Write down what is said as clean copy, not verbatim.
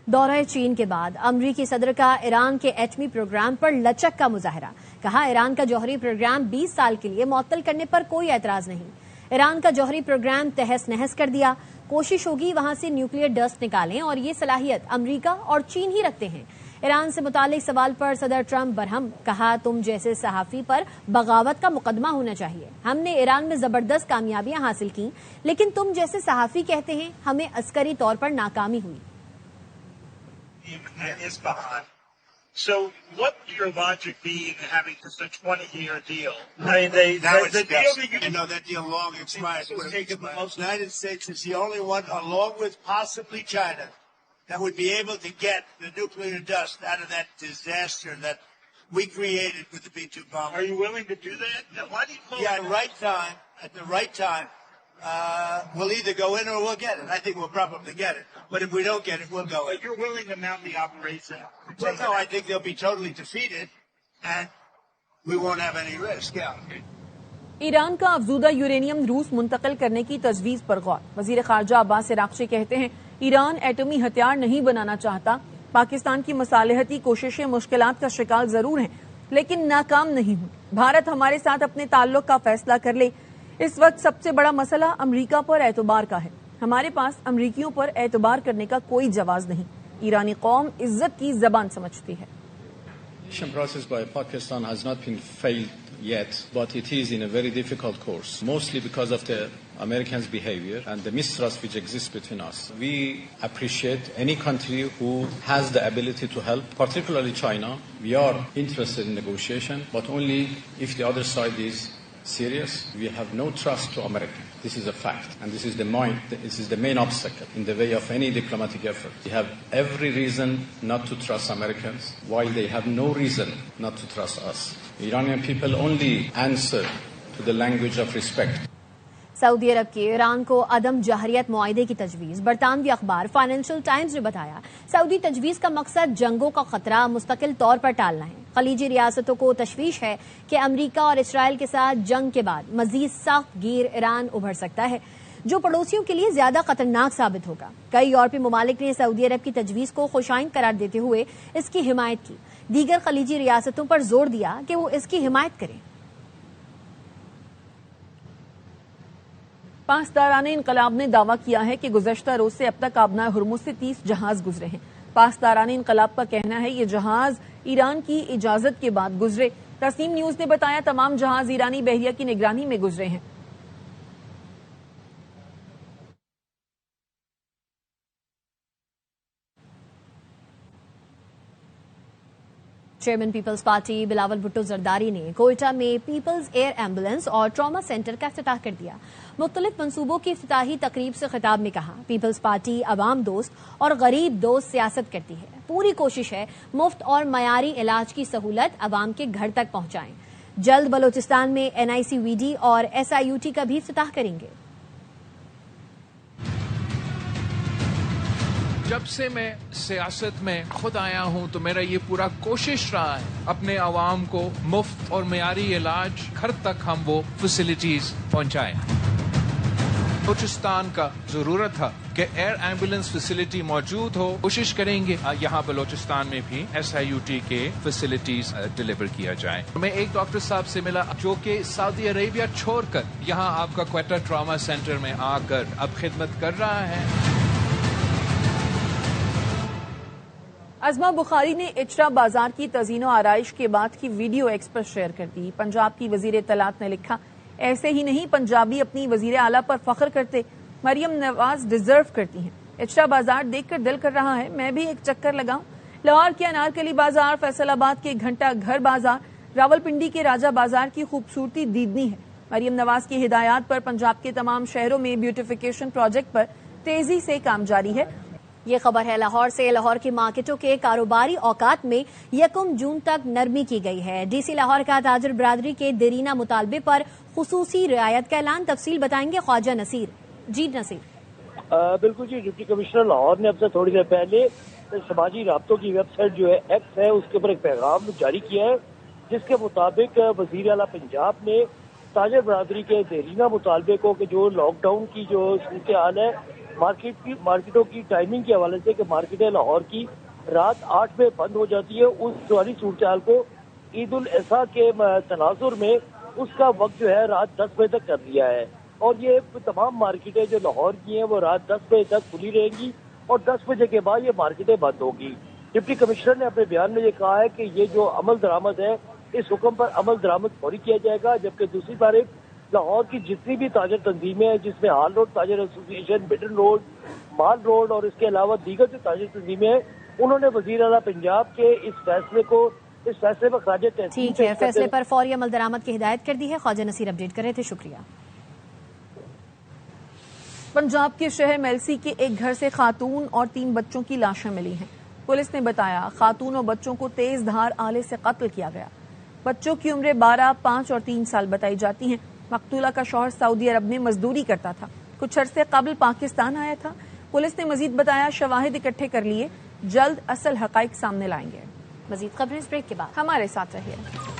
دورہ چین کے بعد امریکی صدر کا ایران کے ایٹمی پروگرام پر لچک کا مظاہرہ. کہا ایران کا جوہری پروگرام 20 سال کے لیے معطل کرنے پر کوئی اعتراض نہیں. ایران کا جوہری پروگرام تہس نہس کر دیا. کوشش ہوگی وہاں سے نیوکلیئر ڈسٹ نکالیں اور یہ صلاحیت امریکہ اور چین ہی رکھتے ہیں. ایران سے متعلق سوال پر صدر ٹرمپ برہم. کہا تم جیسے صحافی پر بغاوت کا مقدمہ ہونا چاہیے. ہم نے ایران میں زبردست کامیابیاں حاصل کی لیکن تم جیسے صحافی کہتے ہیں ہمیں عسکری طور پر ناکامی ہوئی. So what would your logic be in having just a 20-year deal? I mean, the deal that you know that deal long expired. The United States is the only one, along with possibly China, that would be able to get the nuclear dust out of that disaster that we created with the B-2 bomb. Are you willing to do that? Now, why do you call at the right time, we'll either go in or we'll get it. I think we'll probably get it. But if we don't get it, we'll go in. But you're willing to mount the operation? Well, no, I think they'll be totally defeated, and we won't have any risk. Yeah. Iran کا افزودہ uranium روس منتقل کرنے کی تجویز پر غور. وزیر خارجہ عباس عراقچی کہتے ہیں ایران ایٹمی ہتھیار نہیں بنانا چاہتا. پاکستان کی مصالحتی کوششیں مشکلات کا شکار ضرور ہیں لیکن ناکام نہیں ہوئی. بھارت ہمارے ساتھ اپنے تعلق کا فیصلہ کر لے. اس وقت سب سے بڑا مسئلہ امریکہ پر اعتبار کا ہے. ہمارے پاس امریکیوں پر اعتبار کرنے کا کوئی جواز نہیں. ایرانی قوم عزت کی زبان سمجھتی ہے. The process by Pakistan has not been failed yet, but it is in a very difficult course, mostly because of the Americans' behavior and the mistrust which exists between us. We appreciate any country who has the ability to help, particularly China. We are interested in negotiation, but only if the other side is serious. We have no trust to America. This is a fact, and this is the main obstacle in the way of any diplomatic effort. We have every reason not to trust Americans, while they have no reason not to trust us. Iranian people only answer to the language of respect. سعودی عرب کی ایران کو عدم جہریت معاہدے کی تجویز. برطانوی اخبار financial Times نے بتایا سعودی تجویز کا مقصد جنگوں کا خطرہ مستقل طور پر ٹالنا ہے. خلیجی ریاستوں کو تشویش ہے کہ امریکہ اور اسرائیل کے ساتھ جنگ کے بعد مزید سخت گیر ایران ابھر سکتا ہے جو پڑوسیوں کے لیے زیادہ خطرناک ثابت ہوگا. کئی یورپی ممالک نے سعودی عرب کی تجویز کو خوشائند قرار دیتے ہوئے اس کی حمایت کی. دیگر خلیجی ریاستوں پر زور دیا کہ وہ اس کی حمایت کریں. پاسداران انقلاب نے دعویٰ کیا ہے کہ گزشتہ روز سے اب تک آبنائے ہرمز سے 30 جہاز گزرے ہیں. پاسداران انقلاب کا کہنا ہے یہ جہاز ایران کی اجازت کے بعد گزرے. تسنیم نیوز نے بتایا تمام جہاز ایرانی بحریہ کی نگرانی میں گزرے ہیں. Chairman Peoples Party Bilawal Bhutto Zardari نے کوئٹہ میں پیپلز ایئر ایمبولینس اور ٹراما سینٹر کا افتتاح کر دیا. مختلف منصوبوں کی افتتاحی تقریب سے خطاب میں کہا پیپلز پارٹی عوام دوست اور غریب دوست سیاست کرتی ہے. پوری کوشش ہے مفت اور معیاری علاج کی سہولت عوام کے گھر تک پہنچائیں. جلد بلوچستان میں NICVD اور SIUT کا بھی افتتاح کریں گے. جب سے میں سیاست میں خود آیا ہوں تو میرا یہ پورا کوشش رہا ہے اپنے عوام کو مفت اور معیاری علاج گھر تک ہم وہ فیسلٹیز پہنچائیں. بلوچستان کا ضرورت تھا کہ ایئر ایمبولینس فیسلٹی موجود ہو. کوشش کریں گے یہاں بلوچستان میں بھی SIUT کے فیسلٹیز ڈیلیور کیا جائے. میں ایک ڈاکٹر صاحب سے ملا جو کہ سعودی عربیہ چھوڑ کر یہاں آپ کا کوئٹہ ٹراما سینٹر میں آ کر اب خدمت کر رہا ہے. ازما بخاری نے اچرا بازار کی تزئین و آرائش کے بعد کی ویڈیو ایکس پر شیئر کر دی. پنجاب کی وزیر اطلاعات نے لکھا ایسے ہی نہیں پنجابی اپنی وزیر اعلیٰ پر فخر کرتے. مریم نواز ڈیزرو کرتی ہیں. اچرا بازار دیکھ کر دل کر رہا ہے میں بھی ایک چکر لگاؤں. لاہور کے انارکلی بازار، فیصل آباد کے گھنٹہ گھر بازار، راولپنڈی کے راجہ بازار کی خوبصورتی دیدنی ہے. مریم نواز کی ہدایات پر پنجاب کے تمام شہروں میں بیوٹیفیکیشن پروجیکٹ پر تیزی سے کام جاری ہے. یہ خبر ہے لاہور سے. لاہور کی مارکیٹوں کے کاروباری اوقات میں 1 جون تک نرمی کی گئی ہے. DC لاہور کا تاجر برادری کے دیرینہ مطالبے پر خصوصی رعایت کا اعلان. تفصیل بتائیں گے خواجہ نصیر. جی نصیر. بالکل جی، ڈپٹی کمشنر لاہور نے اب سے تھوڑی دیر پہلے سماجی رابطوں کی ویب سائٹ جو ہے ایکس ہے اس کے اوپر ایک پیغام جاری کیا ہے جس کے مطابق وزیر اعلیٰ پنجاب نے تاجر برادری کے دیرینہ مطالبے کو کہ جو لاک ڈاؤن کی جو صورتحال ہے مارکیٹوں کی ٹائمنگ کے حوالے سے کہ مارکیٹیں لاہور کی رات 8 بجے بند ہو جاتی ہے، اس ساری صورتحال کو عید الاضحیٰ کے تناظر میں اس کا وقت جو ہے رات 10 بجے تک کر دیا ہے، اور یہ تمام مارکیٹیں جو لاہور کی ہیں وہ رات 10 بجے تک کھلی رہیں گی اور 10 بجے کے بعد یہ مارکیٹیں بند ہوگی۔ ڈپٹی کمشنر نے اپنے بیان میں یہ کہا ہے کہ یہ جو عمل درآمد ہے اس حکم پر عمل درآمد فوری کیا جائے گا، جبکہ دوسری طرف لاہور کی جتنی بھی تاجر تنظیمیں ہیں جس میں ہال روڈ تاجر ایسوسی ایشن، مڈل روڈ، مال روڈ اور اس کے علاوہ دیگر جو تاجر تنظیمیں ہیں، انہوں نے وزیر اعلیٰ پنجاب کے اس فیصلے پر خراج تحسین ٹھیک ہے، فیصلے پر فوری عمل درآمد کی ہدایت کر دی ہے۔ خواجہ نصیر اپڈیٹ کر رہے تھے، شکریہ۔ پنجاب کے شہر میلسی کے ایک گھر سے خاتون اور 3 بچوں کی لاشیں ملی ہیں۔ پولیس نے بتایا خاتون اور بچوں کو تیز دھار آلے سے قتل کیا گیا۔ بچوں کی عمریں 12، 5 اور 3 سال بتائی جاتی ہیں۔ مقتولہ کا شوہر سعودی عرب میں مزدوری کرتا تھا، کچھ عرصے قبل پاکستان آیا تھا۔ پولیس نے مزید بتایا شواہد اکٹھے کر لیے، جلد اصل حقائق سامنے لائیں گے۔ مزید خبریں اس بریک کے بعد، ہمارے ساتھ رہیے۔